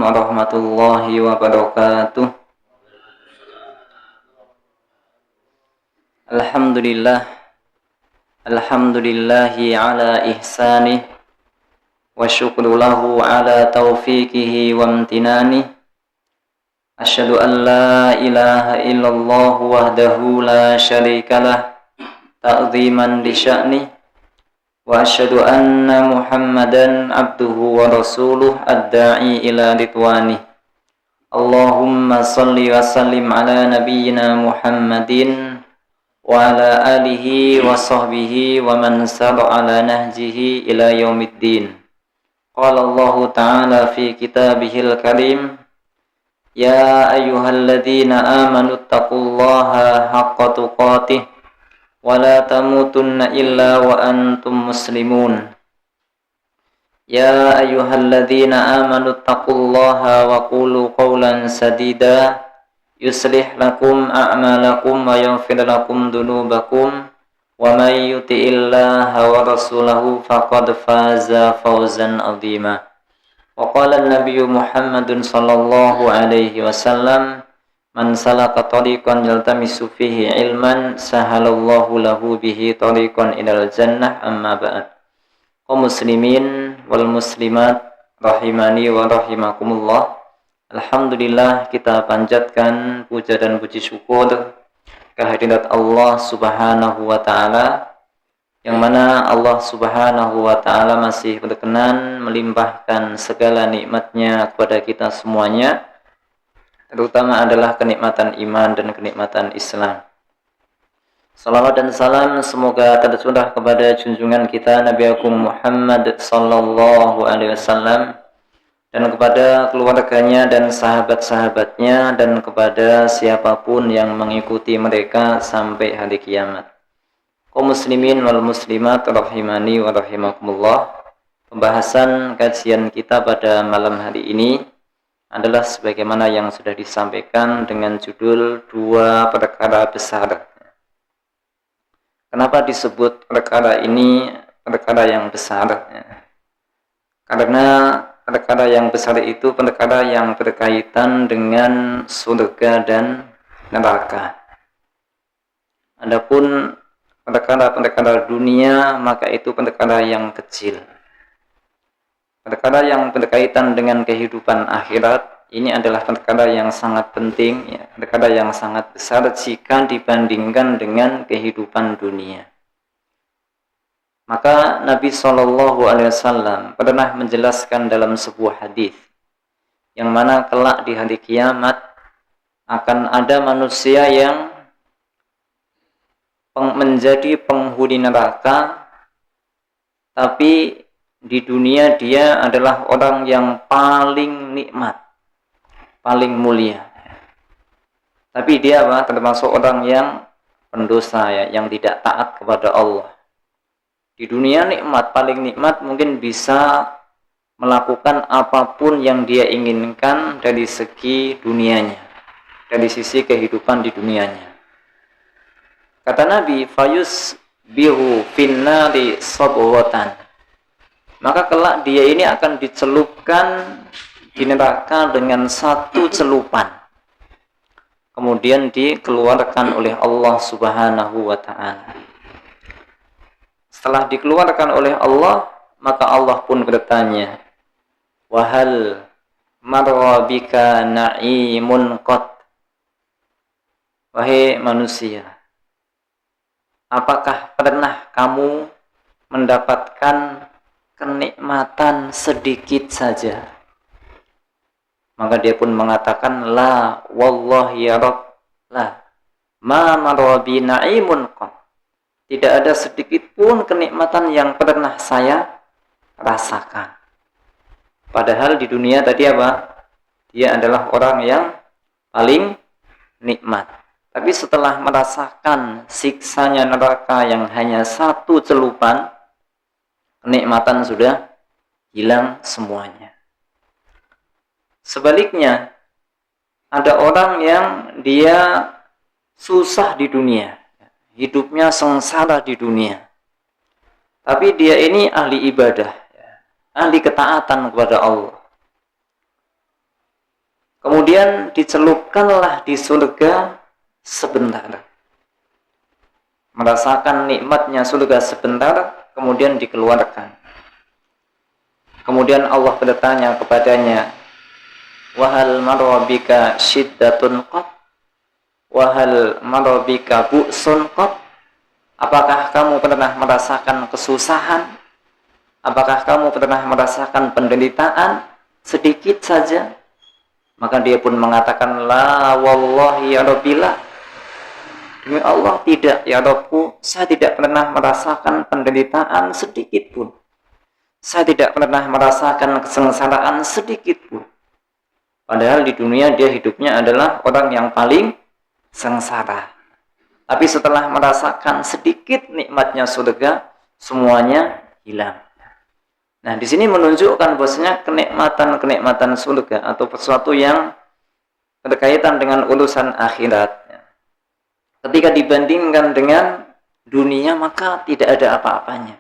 warahmatullahi wabarakatuh. Alhamdulillahi ala ihsanih wa syukru lahu ala taufiqihi wa amtinani. Asyhadu an la ilaha illallah wahdahu la syarikalah ta'ziman li sya'ni wa asyhadu anna Muhammadan abduhu wa rasuluh ad-da'i ila ridwani. Allahumma salli wa sallim ala nabiyyina Muhammadin wa ala alihi wa sahbihi wa man sara ala nahjihi ila yaumiddin. Qala Allah ta'ala fi kitabihil karim, ya ayyuhalladzina amanu taqullaha haqqa tuqatih wa la tamutunna illa wa antum muslimun. Ya ayyuhalladzina amanu taqullaha wa qulu qawlan sadida yuslih lakum a'malakum wa yaghfir lakum dhunubakum wa may yuti'illaha wa rasulahu faqad faza fawzan 'azima. Wa qala an-nabiyyu Muhammadun sallallahu alaihi wasallam, man salaka tariqan yaltamisu fihi ilman sahalallahu lahu bihi tariqan ilal jannah. Amma ba'd. Kaum muslimin wal muslimat rahimani wa rahimakumullah. Alhamdulillah, kita panjatkan puja dan puji syukur kehadirat Allah Subhanahu wa taala, yang mana Allah Subhanahu wa taala masih berkenan melimpahkan segala nikmatnya kepada kita semuanya, terutama adalah kenikmatan iman dan kenikmatan Islam. Salawat dan salam semoga tercurah kepada junjungan kita Nabi Agung Muhammad sallallahu alaihi wasallam, dan kepada keluarganya dan sahabat-sahabatnya, dan kepada siapapun yang mengikuti mereka sampai hari kiamat. Kaum muslimin wal muslimat rahimani wa rahimakumullah. Pembahasan kajian kita pada malam hari ini adalah sebagaimana yang sudah disampaikan dengan judul dua perkara besar. Kenapa disebut perkara ini perkara yang besar? Karena perkara yang besar itu perkara yang berkaitan dengan surga dan neraka. Adapun perkara-perkara dunia, maka itu perkara yang kecil. Perkara yang berkaitan dengan kehidupan akhirat, ini adalah perkara yang sangat penting, ya, perkara yang sangat besar jika dibandingkan dengan kehidupan dunia. Maka Nabi SAW pernah menjelaskan dalam sebuah hadis, yang mana kelak di hari kiamat akan ada manusia yang menjadi penghuni neraka, tapi di dunia dia adalah orang yang paling nikmat, paling mulia. Tapi dia termasuk orang yang pendosa, ya, yang tidak taat kepada Allah. Di dunia nikmat, paling nikmat, mungkin bisa melakukan apapun yang dia inginkan dari segi dunianya, dari sisi kehidupan di dunianya. Kata Nabi, fayus bihu finnari sabwatan, maka kelak dia ini akan dicelupkan di neraka dengan satu celupan, kemudian dikeluarkan oleh Allah Subhanahu wa ta'ala. Setelah dikeluarkan oleh Allah, maka Allah pun bertanya, wahal marra bika na'imun qat, wahai manusia, apakah pernah kamu mendapatkan kenikmatan sedikit saja? Maka dia pun mengatakan, la wallahi ya Rabb, la ma marra bi na'imun qat, tidak ada sedikit pun kenikmatan yang pernah saya rasakan. Padahal di dunia tadi apa? Dia adalah orang yang paling nikmat. Tapi setelah merasakan siksanya neraka yang hanya satu celupan, kenikmatan sudah hilang semuanya. Sebaliknya, ada orang yang dia susah di dunia, hidupnya sengsara di dunia, tapi dia ini ahli ibadah, ahli ketaatan kepada Allah. Kemudian dicelupkanlah di surga sebentar. Merasakan nikmatnya surga sebentar, kemudian dikeluarkan. Kemudian Allah bertanya kepadanya, wahal marabika syiddatun qat, wahal marabika bu'sun qat. Apakah kamu pernah merasakan kesusahan? Apakah kamu pernah merasakan penderitaan sedikit saja? Maka dia pun mengatakan, la wallahi ya rabbillah, demi Allah tidak ya Rabbku, saya tidak pernah merasakan penderitaan sedikit pun. Saya tidak pernah merasakan kesengsaraan sedikit pun. Padahal di dunia dia hidupnya adalah orang yang paling sengsara. Tapi setelah merasakan sedikit nikmatnya surga, semuanya hilang. Nah, di sini menunjukkan bahwasanya kenikmatan-kenikmatan surga atau sesuatu yang berkaitan dengan urusan akhirat, ketika dibandingkan dengan dunia, maka tidak ada apa-apanya.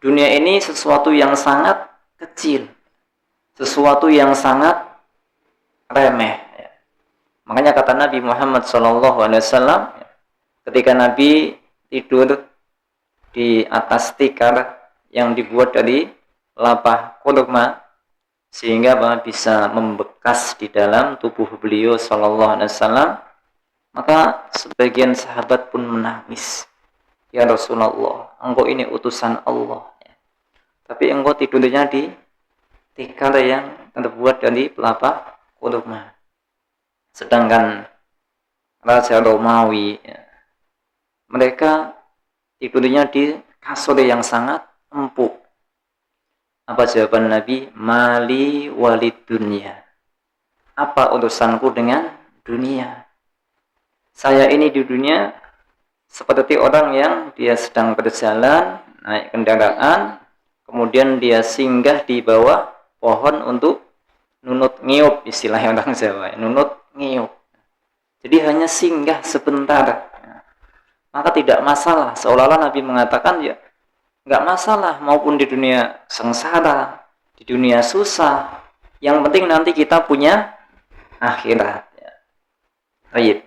Dunia ini sesuatu yang sangat kecil, sesuatu yang sangat remeh. Makanya kata Nabi Muhammad SAW, ketika Nabi tidur di atas tikar yang dibuat dari lapah kurma, sehingga bisa membekas di dalam tubuh beliau SAW, maka sebagian sahabat pun menangis. Ya Rasulullah, engkau ini utusan Allah, tapi engkau tidurnya di tikar yang terbuat dari pelapa kurma. Sedangkan Raja Romawi, mereka tidurnya di kasur yang sangat empuk. Apa jawaban Nabi? Mali walid dunia. Apa urusanku dengan dunia? Saya ini di dunia seperti orang yang dia sedang berjalan, naik kendaraan, kemudian dia singgah di bawah pohon untuk nunut ngiup, istilahnya orang Jawa, nunut ngiup. Jadi hanya singgah sebentar. Maka tidak masalah. Seolah-olah Nabi mengatakan, ya nggak masalah, maupun di dunia sengsara, di dunia susah, yang penting nanti kita punya akhirat. Baik.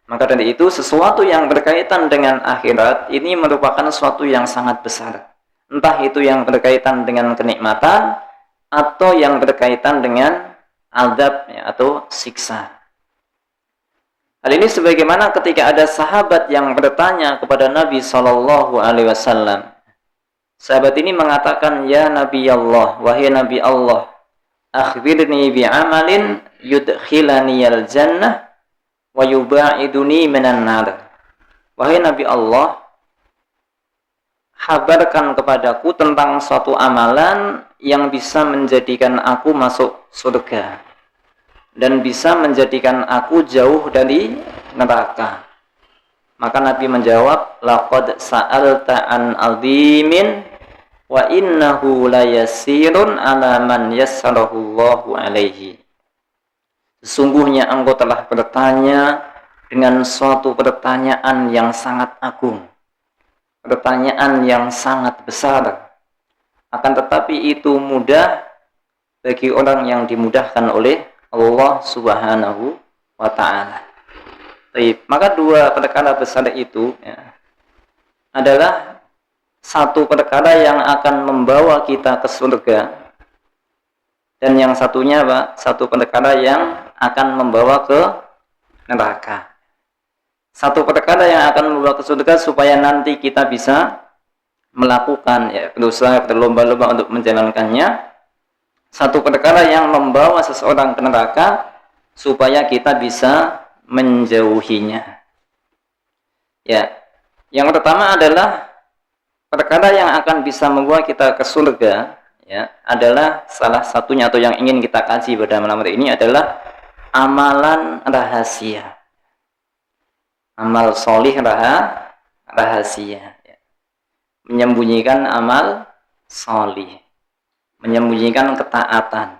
Maka dari itu sesuatu yang berkaitan dengan akhirat ini merupakan sesuatu yang sangat besar. Entah itu yang berkaitan dengan kenikmatan atau yang berkaitan dengan azab atau siksa. Hal ini sebagaimana ketika ada sahabat yang bertanya kepada Nabi SAW. Sahabat ini mengatakan, ya Nabi Allah, wahai Nabi Allah, akhbirni bi'amalin yudkhilani al-jannah wa yuba'iduni minan nar. Wahai Nabi Allah, kabarkan kepadaku tentang suatu amalan yang bisa menjadikan aku masuk surga dan bisa menjadikan aku jauh dari neraka. Maka Nabi menjawab, laqad sa'alta an 'azimin wa innahu layasirun 'ala man yassarahu Allahu 'alaihi. Sesungguhnya engkau telah bertanya dengan suatu pertanyaan yang sangat agung, pertanyaan yang sangat besar. Akan tetapi itu mudah bagi orang yang dimudahkan oleh Allah Subhanahu wa ta'ala. Maka dua perkara besar itu adalah satu perkara yang akan membawa kita ke surga, dan yang satunya satu perkara yang akan membawa ke neraka. Satu perkara yang akan membawa ke surga supaya nanti kita bisa melakukan, berusaha berlomba-lomba untuk menjalankannya. Satu perkara yang membawa seseorang ke neraka supaya kita bisa menjauhinya. Yang pertama adalah perkara yang akan bisa membawa kita ke surga, adalah salah satunya atau yang ingin kita kaji pada malam hari ini adalah amalan rahasia. Amal solih rahasia. Menyembunyikan amal solih. Menyembunyikan ketaatan.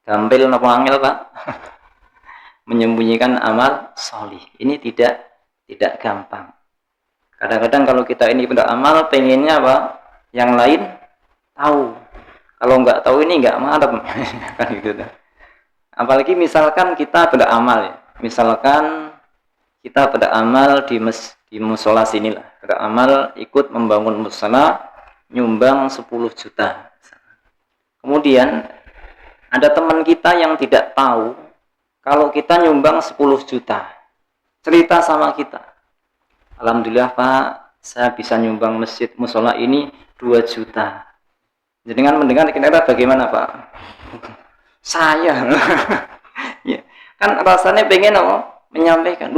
Gampil napa angel, Pak? Menyembunyikan amal solih. Ini tidak gampang. Kadang-kadang kalau kita ini beramal, pengennya yang lain tahu. Kalau nggak tahu ini nggak marem. Kan gitu. Apalagi misalkan kita beramal ya. Misalkan kita beramal di musola sinilah. Beramal ikut membangun musola, nyumbang 10 juta. Kemudian ada teman kita yang tidak tahu kalau kita nyumbang 10 juta. Cerita sama kita. Alhamdulillah Pak, saya bisa nyumbang masjid musola ini 2 juta. Jadi dengan mendengar kira-kira bagaimana Pak? Saya ya, kan rasanya pengen menyampaikan,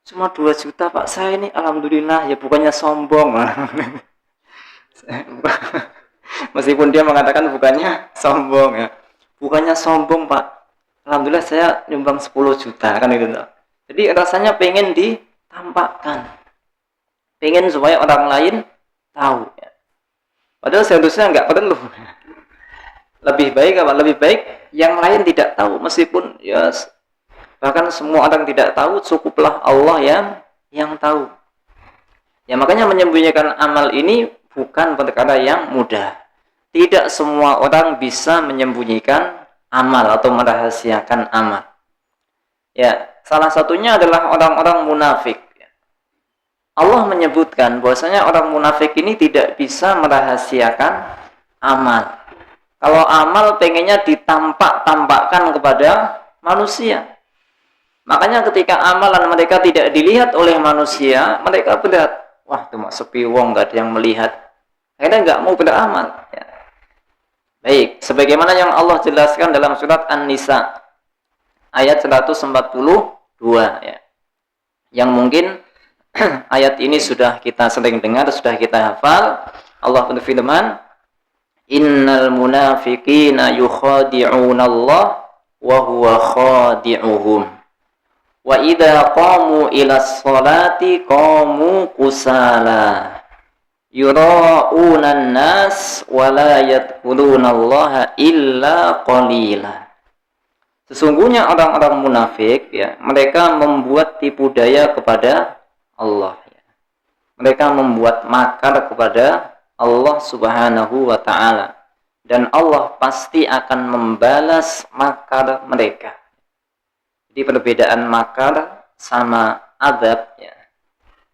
cuma 2 juta Pak, saya ini alhamdulillah, ya bukannya sombong. Meskipun dia mengatakan bukannya sombong ya. Bukannya sombong Pak, alhamdulillah saya nyumbang 10 juta kan gitu. Jadi rasanya pengen ditampakkan, pengen supaya orang lain tahu ya. Padahal seharusnya nggak perlu. Lebih baik apa? Lebih baik yang lain tidak tahu, meskipun ya bahkan semua orang tidak tahu, cukuplah Allah yang tahu. Ya makanya menyembunyikan amal ini bukan perkara yang mudah. Tidak semua orang bisa menyembunyikan amal atau merahasiakan amal. Ya, salah satunya adalah orang-orang munafik. Allah menyebutkan bahwasanya orang munafik ini tidak bisa merahasiakan amal. Kalau amal pengennya ditampak-tampakkan kepada manusia. Makanya ketika amalan mereka tidak dilihat oleh manusia, mereka berat. Wah, cuma sepi wong, nggak ada yang melihat. Akhirnya nggak mau beramal. Ya. Baik, sebagaimana yang Allah jelaskan dalam surat An-Nisa ayat 142 ya. Yang mungkin ayat ini sudah kita sering dengar, sudah kita hafal. Allah berfirman, innal munafiqina yukhadi'una Allah wa huwa khadi'uhum wa idza qamu ila sholati qamu kusala yura'una an-nas wa la yadhkuruna Allah illa qalila. Sesungguhnya orang-orang munafik ya, mereka membuat tipu daya kepada Allah ya. Mereka membuat makar kepada Allah Subhanahu wa ta'ala, dan Allah pasti akan membalas makar mereka. Jadi perbedaan makar sama adab ya.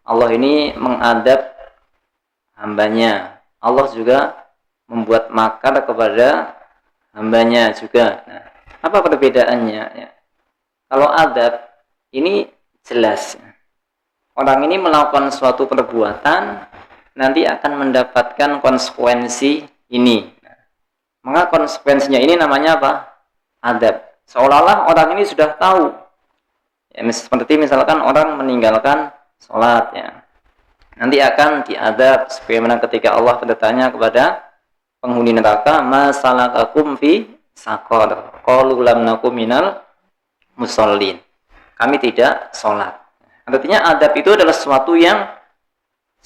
Allah ini mengadab hambanya, Allah juga membuat makar kepada hambanya juga. Nah, apa perbedaannya ya? Kalau adab ini jelas ya. Orang ini melakukan suatu perbuatan, nanti akan mendapatkan konsekuensi ini. Maka konsekuensinya ini namanya apa? Adab. Seolah-olah orang ini sudah tahu. Ya, seperti misalkan orang meninggalkan sholat ya. Nanti akan diadab sebagaimana ketika Allah bertanya kepada penghuni neraka, "Ma salakakum fi saqar?" Qalu lam nakum minal musallin. Kami tidak sholat. Artinya adab itu adalah sesuatu yang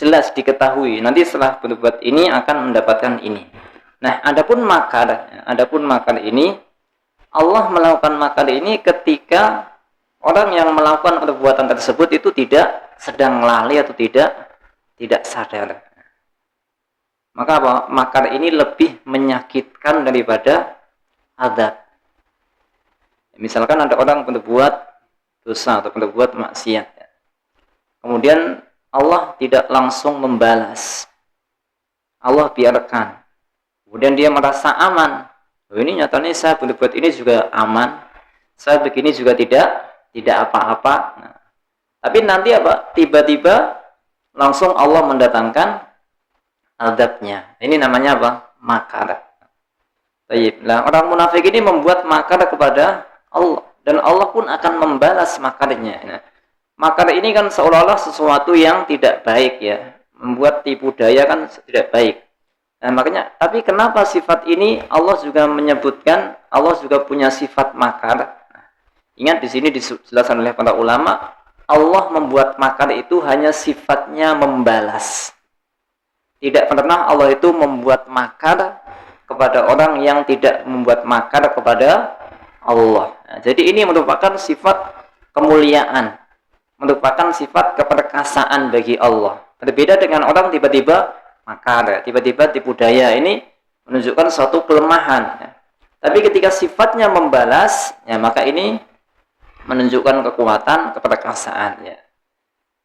jelas diketahui. Nanti setelah berbuat ini akan mendapatkan ini. Nah, adapun makar ini, Allah melakukan makar ini ketika orang yang melakukan perbuatan tersebut itu tidak sedang lalai atau tidak sadar. Maka apa? Makar ini lebih menyakitkan daripada adab. Misalkan ada orang berbuat dosa atau berbuat maksiat, kemudian Allah tidak langsung membalas. Allah biarkan. Kemudian dia merasa aman. Ini nyatanya saya berbuat ini juga aman. Saya begini juga tidak apa-apa. Nah, tapi nanti apa? Tiba-tiba langsung Allah mendatangkan adabnya. Ini namanya apa? Makar. Baik. Nah, orang munafik ini membuat makar kepada Allah, dan Allah pun akan membalas makarnya. Nah, makar ini kan seolah-olah sesuatu yang tidak baik ya, membuat tipu daya kan tidak baik. Nah, makanya, tapi kenapa sifat ini Allah juga menyebutkan, Allah juga punya sifat makar. Nah, ingat di sini dijelaskan oleh para ulama, Allah membuat makar itu hanya sifatnya membalas. Tidak pernah Allah itu membuat makar kepada orang yang tidak membuat makar kepada Allah. Nah, jadi ini merupakan sifat kemuliaan, merupakan sifat keperkasaan bagi Allah. Berbeda dengan orang tiba-tiba makar, tiba-tiba tipu daya. Ini menunjukkan suatu kelemahan. Tapi ketika sifatnya membalas, ya maka ini menunjukkan kekuatan, keperkasaan ya.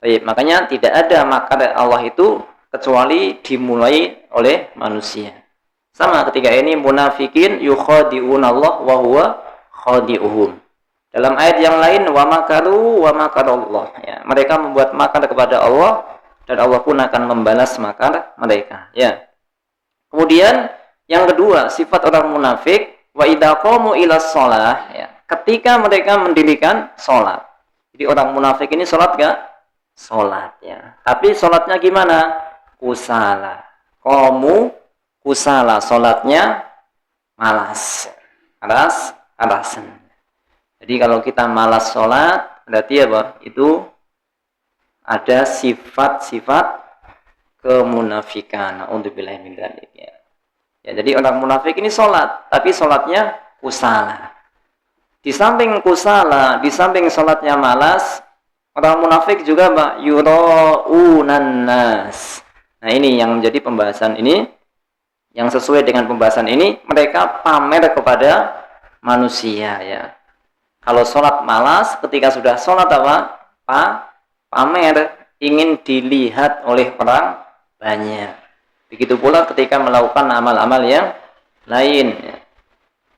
Baik, makanya tidak ada makar Allah itu kecuali dimulai oleh manusia. Sama ketika ini munafikin yukhadi'un Allah wa huwa khadi'uhum. Dalam ayat yang lain wa makaru wa makarallah ya. Mereka membuat makar kepada Allah dan Allah pun akan membalas makar mereka ya. Kemudian yang kedua, sifat orang munafik wa idza qamu ila shalah ya. Ketika mereka mendirikan salat. Jadi orang munafik ini salat enggak? Salat ya. Tapi salatnya gimana? Kusala. Qamu kusala, salatnya malas. Alasan. Jadi kalau kita malas salat, berarti apa? Itu ada sifat-sifat kemunafikan. Na'udzubillahi min dzalik ya. Ya, jadi orang munafik ini salat, tapi salatnya kusala. Di samping kusala, di samping salatnya malas, orang munafik juga yura'unan nas. Nah, ini yang menjadi pembahasan ini, yang sesuai dengan pembahasan ini, mereka pamer kepada manusia ya. Kalau sholat malas, ketika sudah sholat apa? Pamer, ingin dilihat oleh orang banyak. Begitu pula ketika melakukan amal-amal yang lain.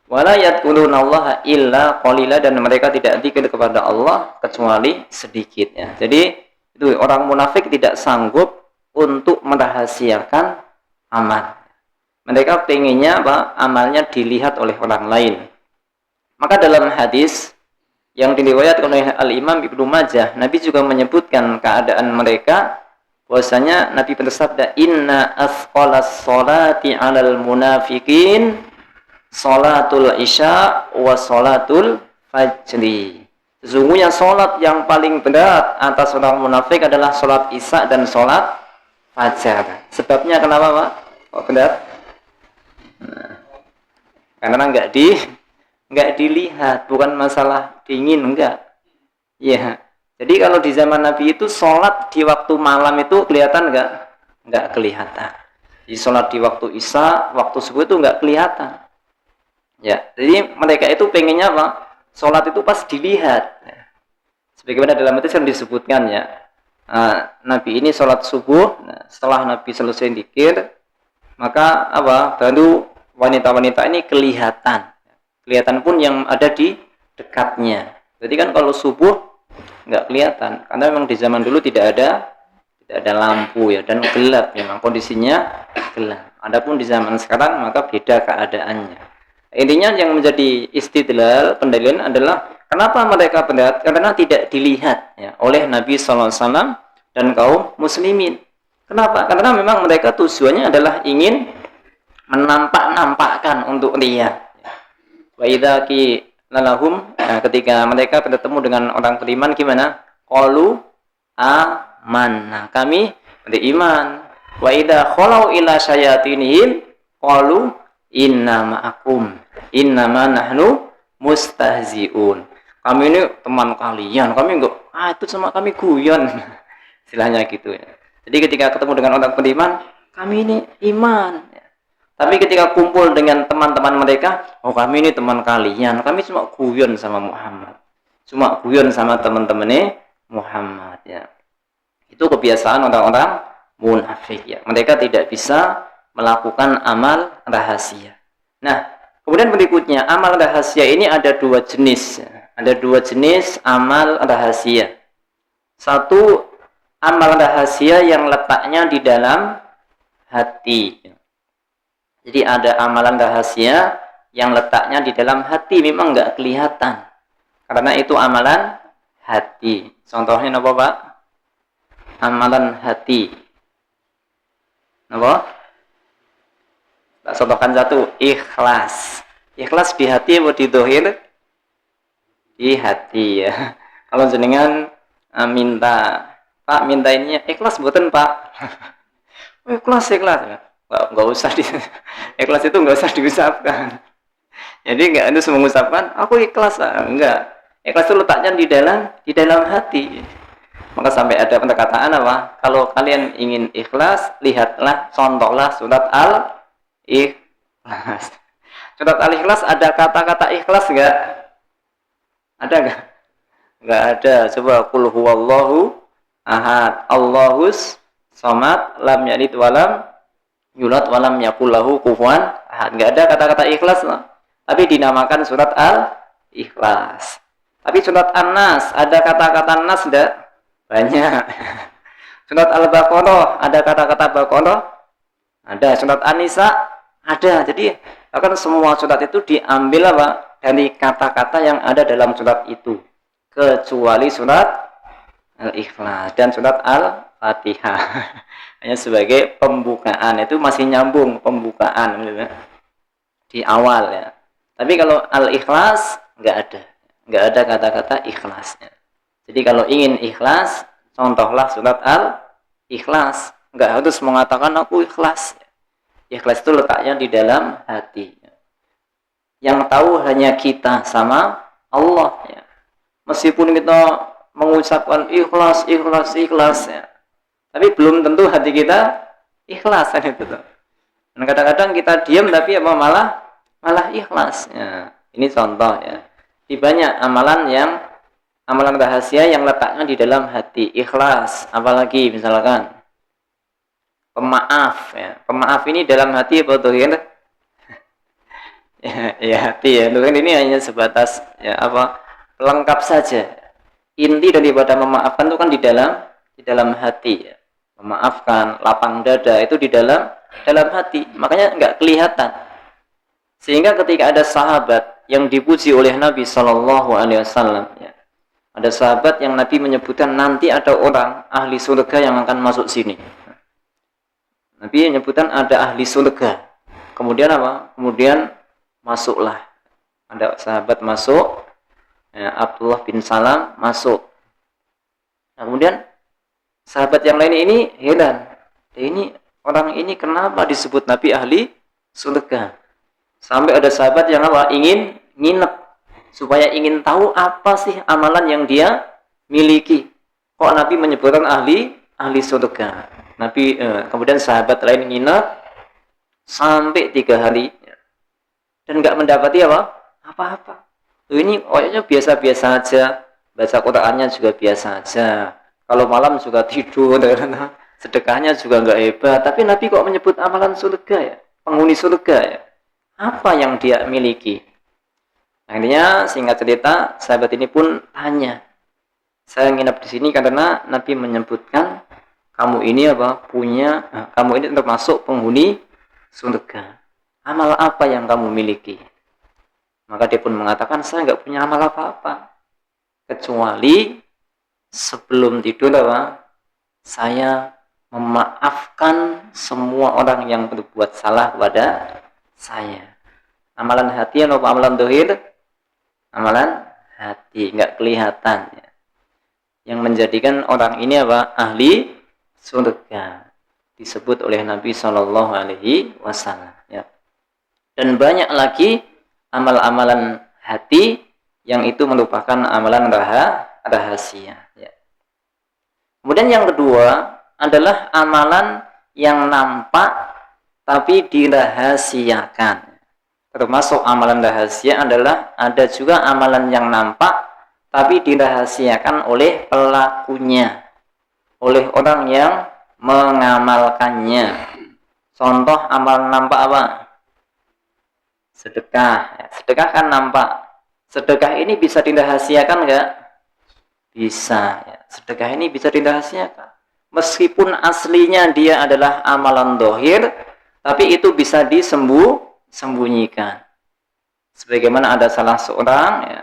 Wala yadkurunallaha illa qalila, dan mereka tidak zikir kepada Allah kecuali sedikit ya. Jadi itu orang munafik tidak sanggup untuk merahasiakan amal. Mereka pengennya apa? Amalnya dilihat oleh orang lain. Maka dalam hadis yang diriwayatkan oleh Al-Imam Ibnu Majah, Nabi juga menyebutkan keadaan mereka, bahwasanya Nabi bersabda, inna asqalas sholati 'alal munafiqin sholatul isya wa sholatul fajri. Sesungguhnya sholat yang paling berat atas orang munafik adalah sholat isya dan sholat fajar. Sebabnya kenapa Pak? Kok berat? Nah, karena enggak dilihat, bukan masalah dingin, enggak. Ya. Jadi kalau di zaman Nabi itu sholat di waktu malam itu kelihatan enggak? Enggak kelihatan. Di sholat di waktu isya, waktu subuh itu enggak kelihatan. Ya. Jadi mereka itu pengennya apa? Sholat itu pas dilihat. Sebagaimana dalam hadis yang disebutkan ya. Nabi ini sholat subuh, setelah Nabi selesai zikir, maka apa? Baru wanita-wanita ini kelihatan pun yang ada di dekatnya. Jadi kan kalau subuh nggak kelihatan, karena memang di zaman dulu tidak ada lampu ya, dan gelap, memang kondisinya gelap. Adapun di zaman sekarang maka beda keadaannya. Intinya yang menjadi istidlal, pendalilan adalah kenapa mereka berat? Karena tidak dilihat ya, oleh Nabi SAW dan kaum muslimin. Kenapa? Karena memang mereka tujuannya adalah ingin menampakkan untuk lihat. Wa idza lalahum, ketika mereka bertemu dengan orang beriman gimana? Qalu amanna, kami beriman. Wa idza khalau ila syayatinihim qalu inna ma'akum innama nahnu mustahziun. Kami ini teman kalian, kami enggak itu sama kami guyon. Istilahnya gitu ya. Jadi ketika ketemu dengan orang beriman, kami ini iman. Tapi ketika kumpul dengan teman-teman mereka, oh kami ini teman kalian, kami cuma guyon sama Muhammad, cuma guyon sama teman-temannya Muhammad ya. Itu kebiasaan orang-orang munafik ya. Mereka tidak bisa melakukan amal rahasia. Nah, kemudian berikutnya, amal rahasia ini ada dua jenis. Ada dua jenis amal rahasia. Satu, amal rahasia yang letaknya di dalam hati. Jadi ada amalan rahasia yang letaknya di dalam hati, memang nggak kelihatan. Karena itu amalan hati. Contohnya apa Pak? Amalan hati. Apa? Tak contohkan satu, ikhlas. Ikhlas di hati atau di dohir? Di hati ya. Kalau jenengan minta, Pak minta ininya, ikhlas buatan Pak. Ikhlas. Nggak usah ikhlas itu nggak usah diucapkan. Jadi nggak harus mengucapkan aku ikhlas, enggak. Ikhlas itu letaknya di dalam hati. Maka sampai ada perkataan apa? Kalau kalian ingin ikhlas, lihatlah, contohlah surat Al-Ikhlas. Surat Al-Ikhlas ada kata-kata ikhlas enggak? Ada enggak? Enggak ada. Coba qul huwallahu ahad, Allahus somad, lam yalid walam yulad walam yakul lahu kufuwan ahad. Enggak ada kata-kata ikhlas loh. Tapi dinamakan surat Al-Ikhlas. Tapi surat An-Nas ada kata-kata nas enggak? Banyak. Surat Al-Baqarah ada kata-kata Baqarah? Ada. Surat An-Nisa ada. Jadi akan semua surat itu diambil apa? Dari kata-kata yang ada dalam surat itu. Kecuali surat Al-Ikhlas dan surat Al-Fatihah. Hanya sebagai pembukaan, itu masih nyambung pembukaan di awal ya. Tapi kalau Al-Ikhlas enggak ada kata-kata ikhlasnya. Jadi kalau ingin ikhlas, contohlah surat Al-Ikhlas. Enggak harus mengatakan aku ikhlas. Ikhlas itu letaknya di dalam hati. Yang tahu hanya kita sama Allah ya. Meskipun kita mengucapkan ikhlas ya. Tapi belum tentu hati kita ikhlas kan itu tuh. Dan kadang-kadang kita diam tapi apa malah ikhlas ya. Ini contoh ya. Di banyak amalan rahasia yang letaknya di dalam hati, ikhlas. Apalagi misalkan pemaaf ya. Pemaaf ini dalam hati apa dohir? ya hati ya. Dohir ini hanya sebatas ya apa? Lengkap saja. Inti daripada memaafkan itu kan di dalam hati ya. Memaafkan, lapang dada itu di dalam hati. Makanya enggak kelihatan. Sehingga ketika ada sahabat yang dipuji oleh Nabi Shallallahu Alaihi Wasallam ya. Ada sahabat yang Nabi menyebutkan nanti ada orang ahli surga yang akan masuk sini. Nabi menyebutkan ada ahli surga. Kemudian apa? Kemudian masuklah. Ada sahabat masuk, ya, Abdullah bin Salam masuk. Nah, kemudian sahabat yang lain ini heran. Ini orang ini kenapa disebut Nabi ahli surga? Sampai ada sahabat yang apa? Ingin nginep supaya ingin tahu apa sih amalan yang dia miliki. Kok Nabi menyebutkan ahli surga? Nabi kemudian sahabat lain nginep sampai 3 hari dan enggak mendapati apa-apa. Ini kayaknya biasa-biasa aja, baca Qur'annya juga biasa aja. Kalau malam juga tidur, sedekahnya juga enggak hebat. Tapi Nabi kok menyebut amalan surga ya, penghuni surga ya. Apa yang dia miliki? Akhirnya singkat cerita, sahabat ini pun tanya, saya nginap di sini karena Nabi menyebutkan kamu ini kamu ini termasuk penghuni surga. Amal apa yang kamu miliki? Maka dia pun mengatakan, saya nggak punya amal apa-apa kecuali sebelum tidur saya memaafkan semua orang yang berbuat salah kepada saya. Amalan hati atau amalan dohir? Amalan hati, nggak kelihatan ya. Yang menjadikan orang ini ahli surga disebut oleh Nabi Shallallahu Alaihi Wasallam ya. Dan banyak lagi amal-amalan hati yang itu merupakan amalan rahasia ya. Kemudian yang kedua adalah amalan yang nampak tapi dirahasiakan. Termasuk amalan rahasia adalah ada juga amalan yang nampak tapi dirahasiakan oleh pelakunya, oleh orang yang mengamalkannya. Contoh amalan nampak apa? Sedekah. Sedekah kan nampak. Sedekah ini bisa dirahasiakan enggak? Bisa. Sedekah ini bisa dirahasiakan. Meskipun aslinya dia adalah amalan dohir, tapi itu bisa disembunyikan. Sebagaimana ada salah seorang ya,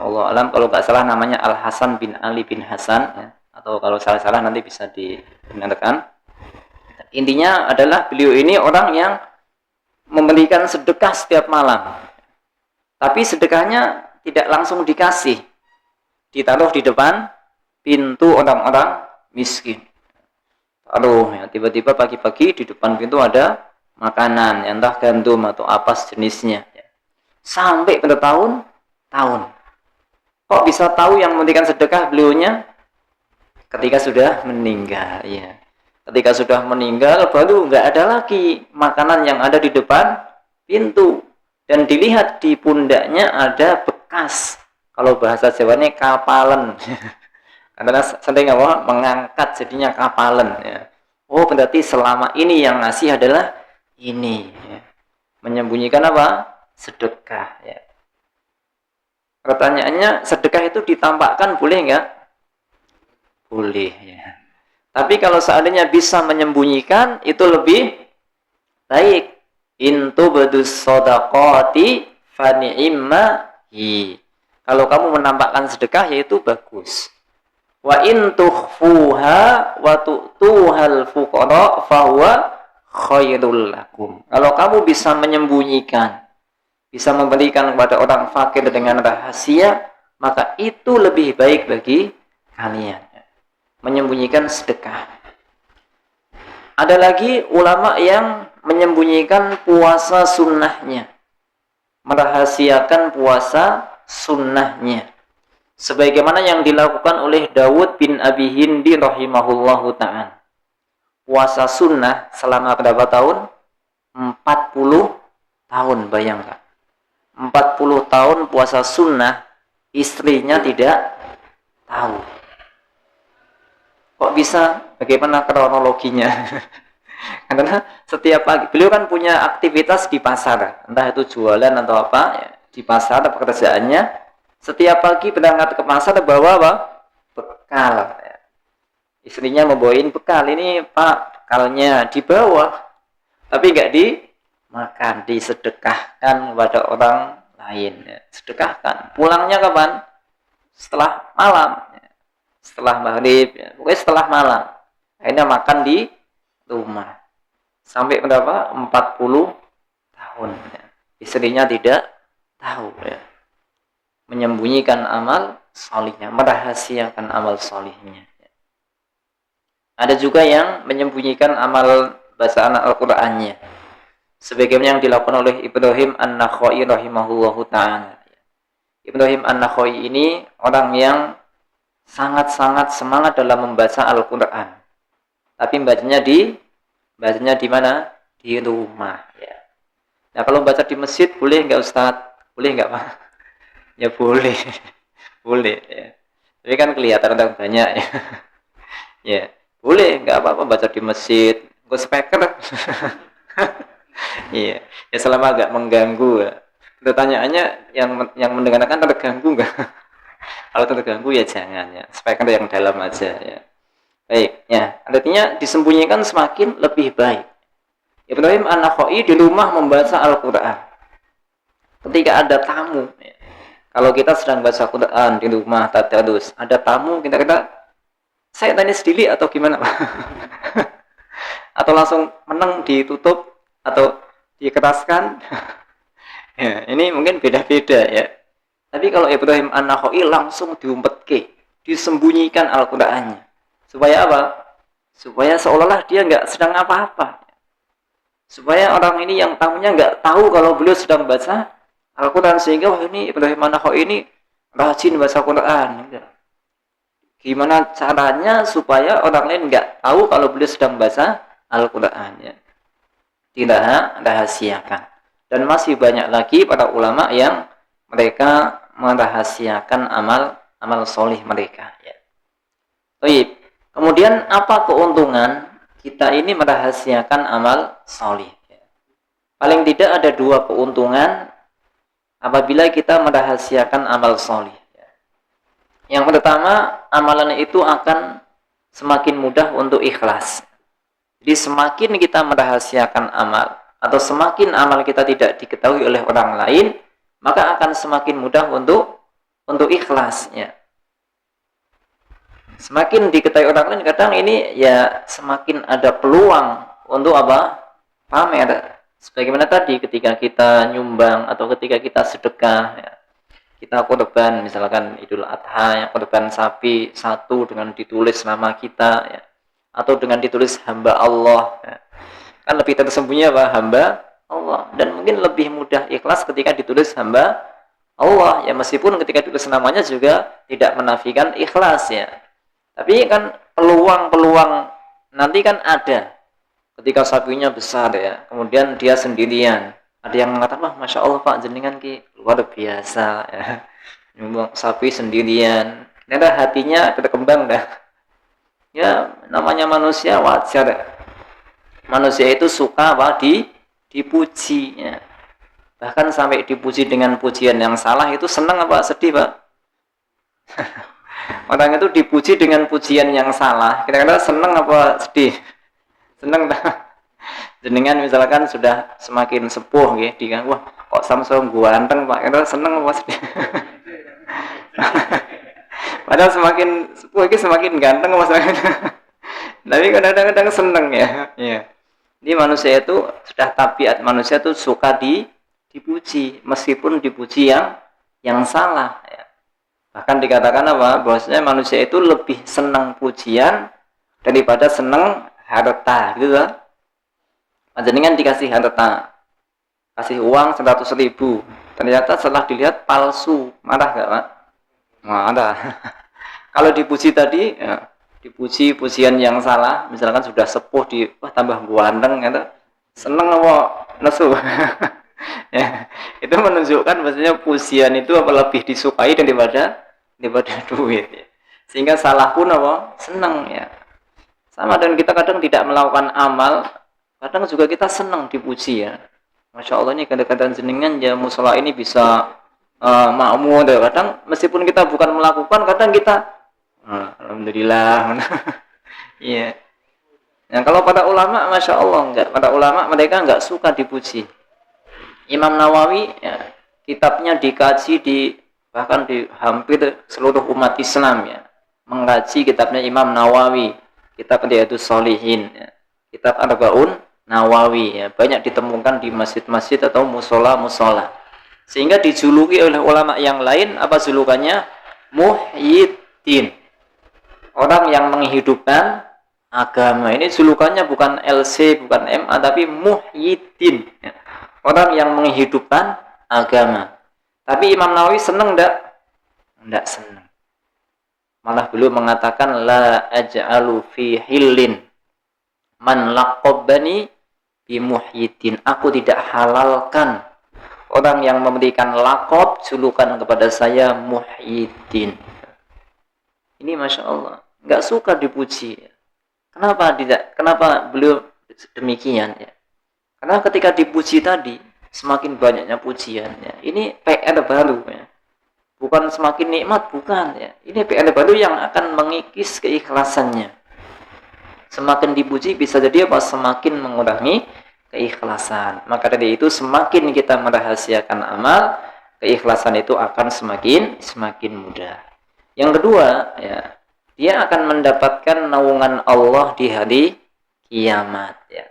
Allah alam kalau nggak salah namanya Al Hasan bin Ali bin Hasan ya, atau kalau salah nanti bisa dibenarkan. Intinya adalah beliau ini orang yang memberikan sedekah setiap malam, tapi sedekahnya tidak langsung dikasih, ditaruh di depan pintu orang-orang miskin. Taruh ya, tiba-tiba pagi-pagi di depan pintu ada makanan, entah gandum atau apa sejenisnya ya. Sampai bertahun-tahun. Kok bisa tahu yang memberikan sedekah beliaunya? Ketika sudah meninggal ya. Ketika sudah meninggal baru nggak ada lagi makanan yang ada di depan pintu, dan dilihat di pundaknya ada bekas. Kalau bahasa Jawanya kapalan. Karena sering apa? Mengangkat jadinya kapalan. Ya. Oh, berarti selama ini yang ngasih adalah ini. Ya. Menyembunyikan apa? Sedekah. Ya. Pertanyaannya, sedekah itu ditampakkan boleh nggak? Boleh. Ya. Tapi kalau seandainya bisa menyembunyikan, itu lebih baik. Intu badus sodaqati fani'immahi. Kalau kamu menampakkan sedekah, yaitu bagus. Wa in tukhfuha wa tu'tuhal fuqara fahuwa khairul lakum. Kalau kamu bisa menyembunyikan, bisa memberikan kepada orang fakir dengan rahasia, maka itu lebih baik bagi kalian. Menyembunyikan sedekah. Ada lagi ulama yang menyembunyikan puasa sunnahnya, merahasiakan puasa sunnahnya, sebagaimana yang dilakukan oleh Dawud bin Abi Hindi rahimahullahu ta'ala. Puasa sunnah selama berapa tahun? 40 tahun, bayangkan. 40 tahun puasa sunnah, istrinya tidak tahu. Kok bisa? Bagaimana kronologinya? Karena setiap pagi, beliau kan punya aktivitas di pasar, entah itu jualan atau apa, ya, di pasar pekerjaannya. Setiap pagi berangkat ke pasar bawa apa? Bekal. Ya. Istrinya membawain bekal, ini Pak, bekalnya dibawa, tapi nggak dimakan, disedekahkan kepada orang lain. Ya. Sedekahkan. Pulangnya kapan? Setelah malam. Setelah maghrib, ya. Pokoknya setelah malam. Akhirnya makan di rumah. Sampai berapa? 40 tahun. Ya. Istrinya tidak tahu. Ya. Menyembunyikan amal solihnya, merahasiakan amal solihnya. Ya. Ada juga yang menyembunyikan amal bacaan Al-Qur'annya. Sebagaimana yang dilakukan oleh Ibrahim An-Nakhai rahimahullahu ta'ala. Ibrahim An-Nakhai ini orang yang sangat-sangat semangat dalam membaca Al-Quran. Tapi bacanya di mana? Di rumah. Ya. Nah, kalau baca di masjid boleh nggak Ustaz? Boleh nggak Pak? Ya boleh, boleh. Ya. Tapi kan kelihatan orang banyak. Ya, ya boleh, nggak apa-apa baca di masjid. Gue speaker. Iya, ya selama agak mengganggu. Ya. Pertanyaannya yang mendengarkan terganggu nggak? Kalau terganggu ya jangan ya, speaker yang dalam aja ya. Baik, ya. Artinya disembunyikan semakin lebih baik. Ibrahim An-Nakhai di rumah membaca Al-Qur'an. Ketika ada tamu, ya. Kalau kita sedang baca Quran di rumah tadarus, ada tamu, kita saya tanya sendiri atau gimana, Pak? Atau langsung meneng ditutup atau dikeraskan? Ya, ini mungkin beda-beda ya. Tapi kalau Ibrahim An-Nakhai langsung diumpetke, disembunyikan Al-Qur'annya. Supaya apa? Supaya seolah-olah dia nggak sedang apa-apa. Supaya orang ini yang tamunya nggak tahu kalau beliau sedang baca Al-Quran, sehingga wah ini Ibrahim An-Nakhai ini rajin baca Quran. Gimana caranya supaya orang lain nggak tahu kalau beliau sedang baca Al-Quran? Ya. Tidak rahasiakan. Dan masih banyak lagi para ulama yang mereka merahasiakan amal solih mereka. Ya. Baik. Kemudian apa keuntungan kita ini merahasiakan amal solih? Ya. Paling tidak ada dua keuntungan apabila kita merahasiakan amal solih. Yang pertama, amalan itu akan semakin mudah untuk ikhlas. Jadi semakin kita merahasiakan amal, atau semakin amal kita tidak diketahui oleh orang lain, maka akan semakin mudah untuk ikhlasnya. Semakin diketahui orang lain, kadang ini ya semakin ada peluang untuk apa? Pamer. Sebagaimana tadi ketika kita nyumbang atau ketika kita sedekah, ya, kita korban misalkan Idul Adha, ya, korban sapi satu dengan ditulis nama kita, ya, atau dengan ditulis hamba Allah, ya. Kan lebih tersembunyi apa? Hamba Allah. Dan mungkin lebih mudah ikhlas ketika ditulis hamba Allah, ya meskipun ketika ditulis namanya juga tidak menafikan ikhlas ya. Tapi kan peluang nanti kan ada. Ketika sapinya besar ya, kemudian dia sendirian, Ada yang mengatakan, wah Masya Allah Pak, jenengan ki luar biasa ya. Nyumbang sapi sendirian. Ternyata hatinya berkembang dah. Ya namanya manusia wajar. Manusia itu suka apa? Dipuji ya. Bahkan sampai dipuji dengan pujian yang salah itu senang apa sedih Pak? Orang itu dipuji dengan pujian yang salah, kira-kira senang apa sedih? Senang dah. Jenengan misalkan sudah semakin sepuh gitu, dikan wah kok Samsung gua ganteng Pak, kira senang apa sedih? Padahal semakin sepuh ini semakin ganteng apa semakin tapi kadang-kadang senang ya. Iya. Ini manusia itu sudah tabiat manusia itu suka dipuji meskipun dipuji yang salah ya. Bahkan dikatakan apa? Bahwasanya manusia itu lebih senang pujian daripada senang harta, gitu kan? Jenengan dikasih harta, kasih uang 100.000, ternyata setelah dilihat palsu, marah nggak Pak? Marah. Kalau dipuji tadi, ya, dipuji pujian yang salah, misalkan sudah sepuh wah tambah ganteng, gitu, seneng apa nesu? Ya, itu menunjukkan maksudnya pujian itu apa lebih disukai daripada duit ya. Sehingga salah pun apa senang ya. Sama dengan kita kadang tidak melakukan amal, kadang juga kita senang dipuji ya. Masya Allah ini kadang-kadang jenengan ya musola ini bisa makmur ya. Kadang meskipun kita bukan melakukan, kadang kita alhamdulillah. Iya. Nah, kalau pada ulama Masya Allah enggak, pada ulama mereka enggak suka dipuji. Imam Nawawi ya, kitabnya dikaji bahkan di hampir seluruh umat Islam ya, mengkaji kitabnya Imam Nawawi, kitab Riyadhus Shalihin ya, kitab Arba'un Nawawi ya, banyak ditemukan di masjid-masjid atau musola-musola, sehingga dijuluki oleh ulama yang lain apa julukannya? Muhyiddin, orang yang menghidupkan agama. Ini julukannya bukan LC, bukan MA, tapi Muhyiddin ya, orang yang menghidupkan agama. Tapi Imam Nawawi senang enggak? Enggak senang. Malah beliau mengatakan la aj'alu fi hillin man laqabbani bi Muhyiddin. Aku tidak halalkan orang yang memberikan laqab julukan kepada saya Muhyiddin. Ini Masya Allah, enggak suka dipuji. Kenapa tidak? Kenapa beliau demikian ya? Karena ketika dipuji tadi, semakin banyaknya pujiannya. Ini PR baru ya. Bukan semakin nikmat, bukan ya. Ini PR baru yang akan mengikis keikhlasannya. Semakin dipuji bisa jadi apa? Semakin mengurangi keikhlasan. Maka dari itu semakin kita merahasiakan amal, keikhlasan itu akan semakin mudah. Yang kedua ya, dia akan mendapatkan naungan Allah di hari kiamat ya.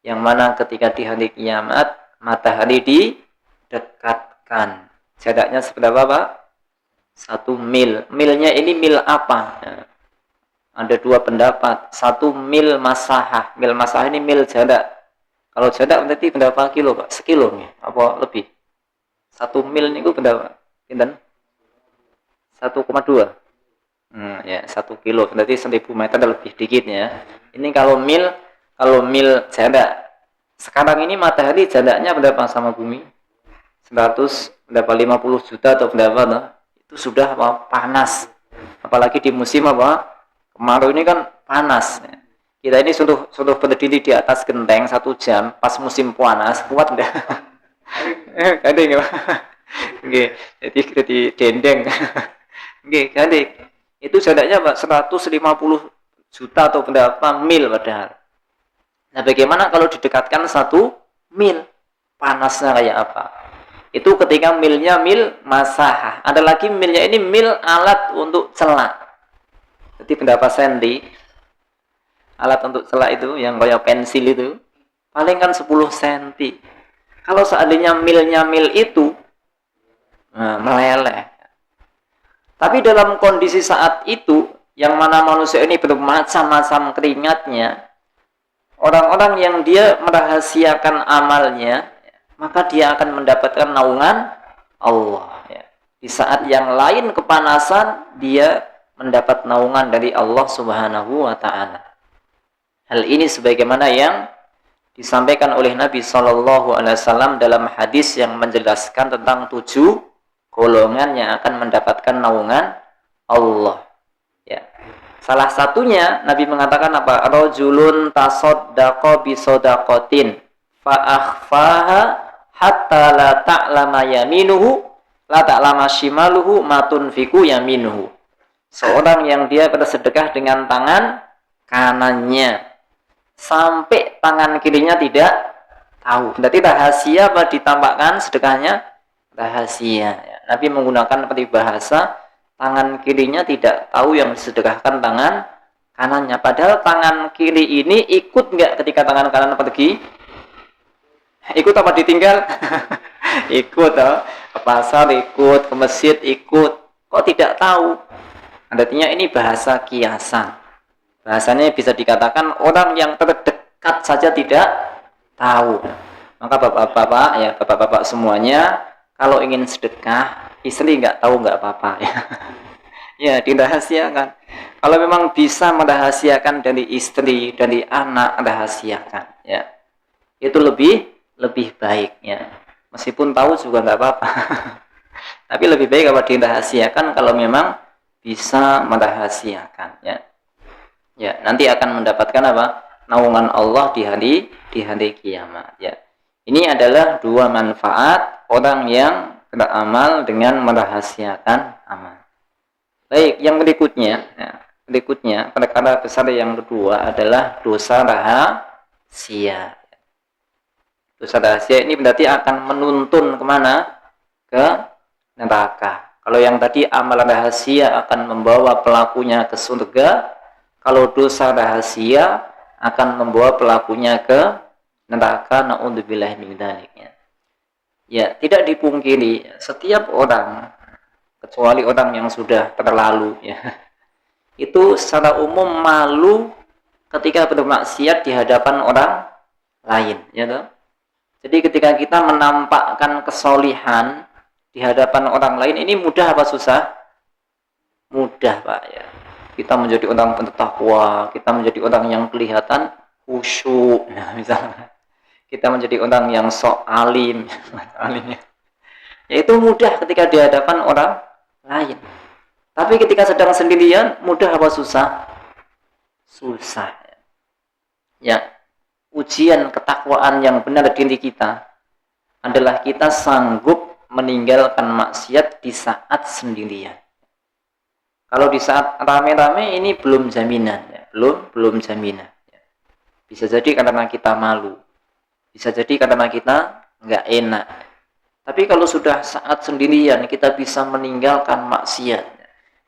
Yang mana ketika di hari kiamat matahari didekatkan. Jaraknya seberapa Pak? 1 mil. Milnya ini mil apa? Ya. Ada dua pendapat. 1 mil masahah. Mil masahah ini mil jarak. Kalau jarak berarti berapa kilo Pak? Sekilo nih? Apa lebih? 1 mil ini berapa? Pinten? 1,2. Ya 1 kilo. Berarti 1000 meter lebih dikit ya. Ini kalau mil jarak. Sekarang ini matahari jaraknya berapa sama bumi? 50 juta atau berapa tuh? Itu sudah apa? Panas. Apalagi di musim apa? Kemarau ini kan panas. Kita ini suruh berdiri di atas genteng 1 jam pas musim panas, kuat enggak? Ada enggak? Oke, jadi dendeng. Oke, jadi itu jaraknya Pak 150 juta atau berapa mil padahal. Nah, bagaimana kalau didekatkan 1 mil? Panasnya kayak apa? Itu ketika milnya mil masahah. Ada lagi milnya ini mil alat untuk celak. Jadi berapa senti? Alat untuk celak itu yang kayak pensil itu paling kan 10 senti. Kalau seandainya milnya mil itu meleleh. Tapi dalam kondisi saat itu yang mana manusia ini bermacam-macam keringatnya, orang-orang yang dia merahasiakan amalnya, maka dia akan mendapatkan naungan Allah ya. Di saat yang lain kepanasan, dia mendapat naungan dari Allah Subhanahu wa ta'ala. Hal ini sebagaimana yang disampaikan oleh Nabi Shallallahu Alaihi Wasallam dalam hadis yang menjelaskan tentang 7 golongan yang akan mendapatkan naungan Allah. Ya. Salah satunya Nabi mengatakan apa? Rajulun tasaddaqa bi shadaqatin fa akhfaha hatta la ta'lama yaminuhu la ta'lama shimaluhu ma tunfiqu yaminuhu. Seorang yang dia bersedekah dengan tangan kanannya sampai tangan kirinya tidak tahu. Berarti rahasia apa ditampakkan sedekahnya? Rahasia. Nabi menggunakan peribahasa tangan kirinya tidak tahu yang disedekahkan tangan kanannya. Padahal tangan kiri ini ikut nggak ketika tangan kanan pergi? Ikut apa ditinggal? Ikut. Ke pasar ikut, ke masjid ikut. Kok tidak tahu? Artinya ini bahasa kiasan. Bahasanya bisa dikatakan orang yang terdekat saja tidak tahu. Maka bapak-bapak ya, bapak-bapak semuanya, kalau ingin sedekah, istri nggak tahu nggak apa-apa ya. Ya, dirahasiakan. Kalau memang bisa merahasiakan dari istri, dari anak, rahasiakan ya. Itu lebih baik ya. Meskipun tahu juga nggak apa-apa. Tapi lebih baik kalau dirahasiakan kalau memang bisa merahasiakan ya. Ya, nanti akan mendapatkan apa? Naungan Allah di hari kiamat ya. Ini adalah 2 manfaat orang yang beramal dengan merahasiakan amal. Baik, yang berikutnya ya, perkara besar yang kedua adalah dosa rahasia. Dosa rahasia ini berarti akan menuntun kemana? Ke neraka. Kalau yang tadi amal rahasia akan membawa pelakunya ke surga, kalau dosa rahasia akan membawa pelakunya ke neraka. Na'udzubillah min dzalik. Ya, tidak dipungkiri setiap orang, kecuali orang yang sudah terlalu ya, itu secara umum malu ketika bermaksiat di hadapan orang lain ya toh. Jadi ketika kita menampakkan kesolihan di hadapan orang lain, ini mudah apa susah? Mudah, Pak ya. Kita menjadi orang bertakwa, kita menjadi orang yang kelihatan khusyuk, nah, misalnya kita menjadi orang yang sok alim, ya itu mudah ketika di hadapan orang lain. Tapi ketika sedang sendirian, mudah apa susah? Susah. Ya, ujian ketakwaan yang benar diri kita adalah kita sanggup meninggalkan maksiat di saat sendirian. Kalau di saat rame-rame ini belum jaminan ya. Belum jaminan ya. Bisa jadi karena kita malu, bisa jadi karena kita nggak enak. Tapi kalau sudah saat sendirian kita bisa meninggalkan maksiat,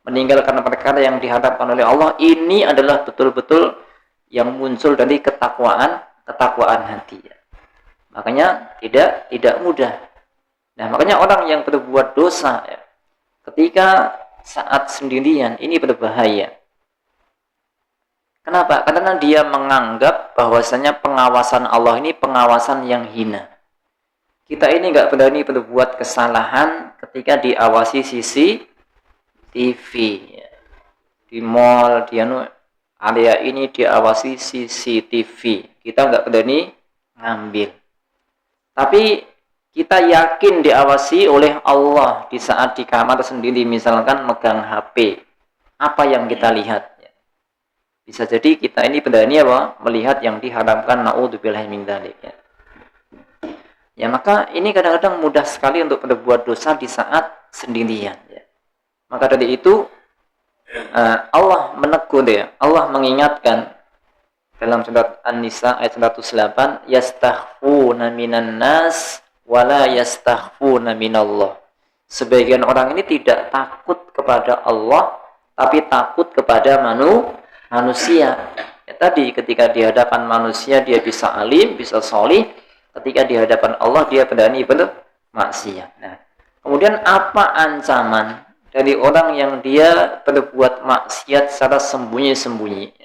meninggalkan perkara yang diharapkan oleh Allah, ini adalah betul-betul yang muncul dari ketakwaan hati ya. Makanya tidak mudah. Nah, makanya orang yang berbuat dosa ya, ketika saat sendirian ini berbahaya. Kenapa? Karena dia menganggap bahwasanya pengawasan Allah ini pengawasan yang hina. Kita ini nggak berani berbuat kesalahan ketika diawasi sisi TV ya. Di mall, di area ini diawasi CCTV. Kita nggak berani ngambil. Tapi kita yakin diawasi oleh Allah di saat di kamar sendiri, misalkan megang HP. Apa yang kita lihat? Bisa jadi kita ini berani apa? Melihat yang diharamkan. Na'udzubillahi min dzalik ya. Ya, maka ini kadang-kadang mudah sekali untuk berbuat dosa di saat sendirian ya. Maka dari itu Allah menegur ya. Allah mengingatkan dalam surat An-Nisa ayat 108, yastakhfuna minan nas wala yastakhfuna minallah. Sebagian orang ini tidak takut kepada Allah, tapi takut kepada manusia. Ya, tadi ketika di hadapan manusia dia bisa alim, bisa sholih, ketika di hadapan Allah dia berani bermaksiat. Nah, kemudian apa ancaman dari orang yang dia berbuat maksiat secara sembunyi-sembunyi?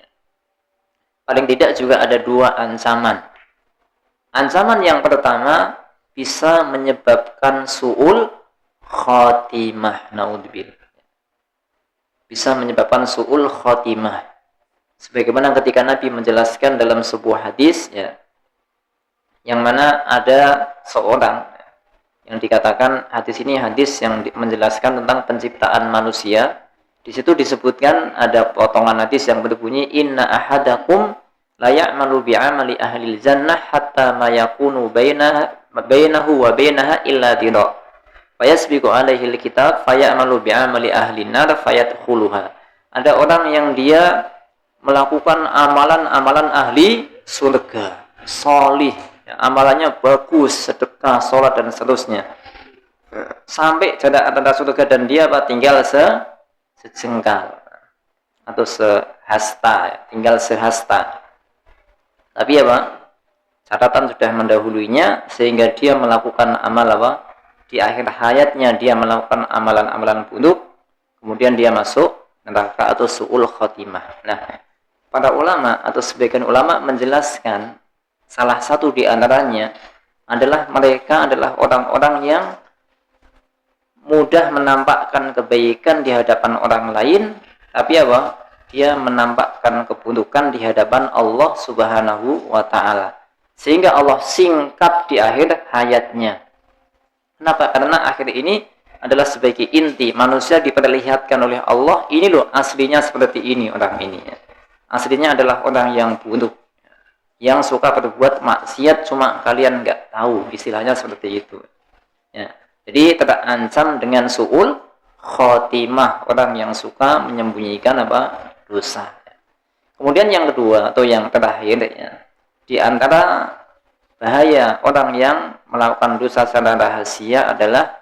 Paling tidak juga ada 2 ancaman. Ancaman yang pertama bisa menyebabkan su'ul khatimah. Naudzubillah. Bisa menyebabkan su'ul khatimah. Sebagaimana ketika Nabi menjelaskan dalam sebuah hadis ya, yang mana ada seorang yang dikatakan hadis ini hadis yang menjelaskan tentang penciptaan manusia. Di situ disebutkan ada potongan hadis yang berbunyi inna ahadakum la ya'malu bi'amali ahlil jannah hatta ma yakunu bainahu wa bainaha illa dira. Fayasbiqu alaihi alkitab fayamalu bi'amali ahlin nar fayadkhuluha. Ada orang yang dia melakukan amalan-amalan ahli surga, salih, amalannya bagus, sedekah, salat dan seterusnya. Sampai tanda surga dan dia tinggal sejengkal atau sehasta, tinggal sehasta. Tapi catatan sudah mendahulunya sehingga dia melakukan amal di akhir hayatnya dia melakukan amalan-amalan buruk, kemudian dia masuk neraka atau su'ul khotimah. Nah, para ulama atau sebagian ulama menjelaskan salah satu di antaranya adalah mereka adalah orang-orang yang mudah menampakkan kebaikan di hadapan orang lain, tapi dia menampakkan keburukan di hadapan Allah Subhanahu wa taala. Sehingga Allah singkap di akhir hayatnya. Kenapa? Karena akhir ini adalah sebagai inti manusia diperlihatkan oleh Allah, ini loh aslinya seperti ini orang ini. Aslinya adalah orang yang buruk, yang suka berbuat maksiat cuma kalian nggak tahu, istilahnya seperti itu. Ya. Jadi terancam dengan su'ul khotimah, orang yang suka menyembunyikan dosa. Kemudian yang kedua atau yang terakhir di antara bahaya orang yang melakukan dosa secara rahasia adalah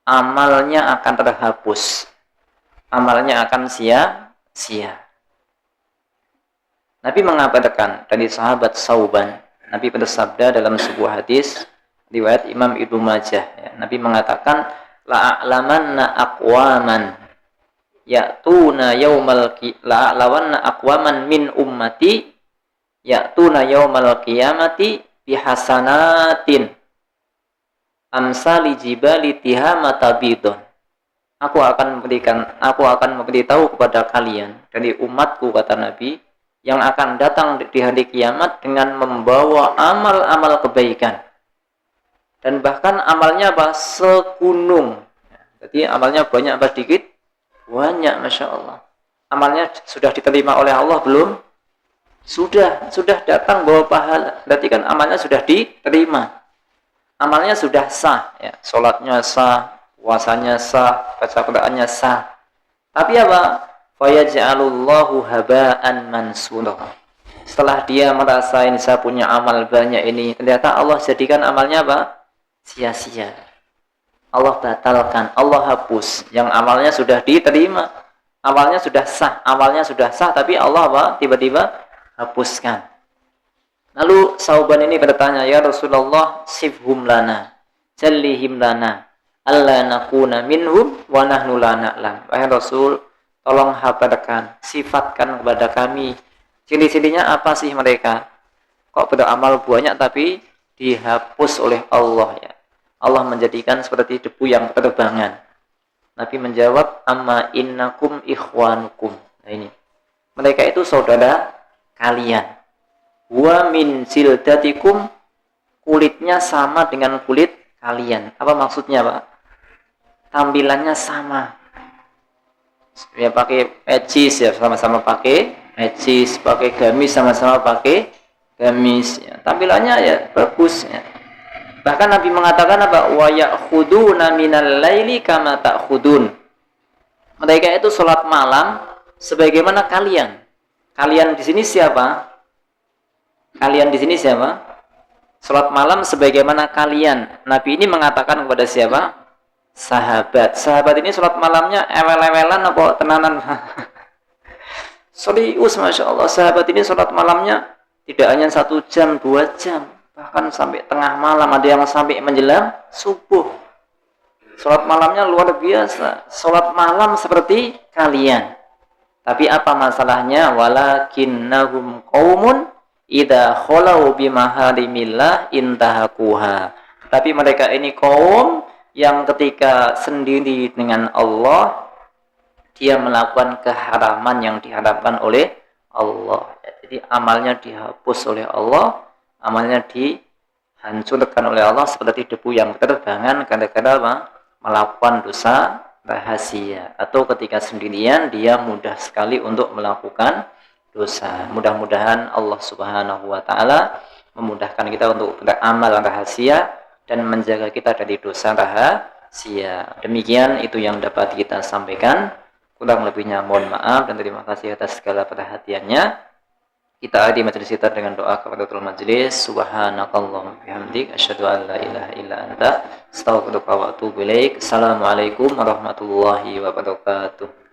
amalnya akan terhapus. Amalnya akan sia-sia. Nabi mengabarkan dari sahabat Sauban, Nabi bersabda dalam sebuah hadis riwayat Imam Ibnu Majah, Nabi mengatakan la'alamanna aqwaman ya'tuna la'alawanna aqwaman min ummati ya'tuna yaumal qiyamati bihasanatin amsali jibali tihamata bidon. Aku akan memberitahu kepada kalian dari umatku, kata Nabi, yang akan datang di hari kiamat dengan membawa amal-amal kebaikan. Dan bahkan amalnya segunung. Jadi amalnya banyak dikit? Banyak, Masya Allah. Amalnya sudah diterima oleh Allah belum? Sudah datang bawa pahala. Berarti kan amalnya sudah diterima. Amalnya sudah sah, salatnya sah, puasanya sah, baca Qur'annya sah. Tapi fayaj'alullahu haba'an mansura. Setelah dia merasa ini saya punya amal banyak ini, ternyata Allah jadikan amalnya sia-sia. Allah batalkan, Allah hapus. Yang amalnya sudah diterima, amalnya sudah sah, tapi Allah tiba-tiba hapuskan. Lalu Sauban ini bertanya, ya Rasulullah, sifhum lana, jallihim lana, alla nakuna minhum wa nahnu la na'lam. Wahai Rasul, tolong habarkan, sifatkan kepada kami ciri-cirinya apa sih mereka? Kok beramal banyak tapi dihapus oleh Allah, Allah menjadikan seperti debu yang berterbangan. Nabi menjawab, amma innakum ikhwanukum. Nah ini, mereka itu saudara kalian. Wa min jildatikum, kulitnya sama dengan kulit kalian. Apa maksudnya, Pak? Tampilannya sama. Ya pakai peci sama-sama pakai peci, pakai gamis sama-sama pakai gamis. Tampilannya bagus. Bahkan Nabi mengatakan wa ya'khuduna minal laili kama ta'khudun. Mereka itu sholat malam sebagaimana kalian. Kalian di sini siapa? Salat malam sebagaimana kalian. Nabi ini mengatakan kepada siapa? Sahabat. Sahabat ini salat malamnya ewel-ewelan apa tenanan? Serius, Masya Allah. Sahabat ini salat malamnya tidak hanya 1 jam, 2 jam, bahkan sampai tengah malam, ada yang sampai menjelang subuh. Salat malamnya luar biasa. Salat malam seperti kalian. Tapi apa masalahnya? Walakinnahum qaumun idza khalau bimaharimillah intahakuha. Tapi mereka ini kaum yang ketika sendiri dengan Allah, dia melakukan keharaman yang diharapkan oleh Allah. Jadi amalnya dihapus oleh Allah, amalnya dihancurkan oleh Allah seperti debu yang berterbangan kadang-kadang apa? Melakukan dosa rahasia, atau ketika sendirian dia mudah sekali untuk melakukan dosa. Mudah-mudahan Allah Subhanahu wa taala memudahkan kita untuk beramal rahasia dan menjaga kita dari dosa rahasia. Demikian itu yang dapat kita sampaikan. Kurang lebihnya mohon maaf dan terima kasih atas segala perhatiannya. Kita akhiri majelis kita dengan doa kafaratul majelis. Subhanakallahumma bihamdik asyhadu an la ilaha illa anta astaghfiruka wa atubu ilaik. Assalamualaikum warahmatullahi wabarakatuh.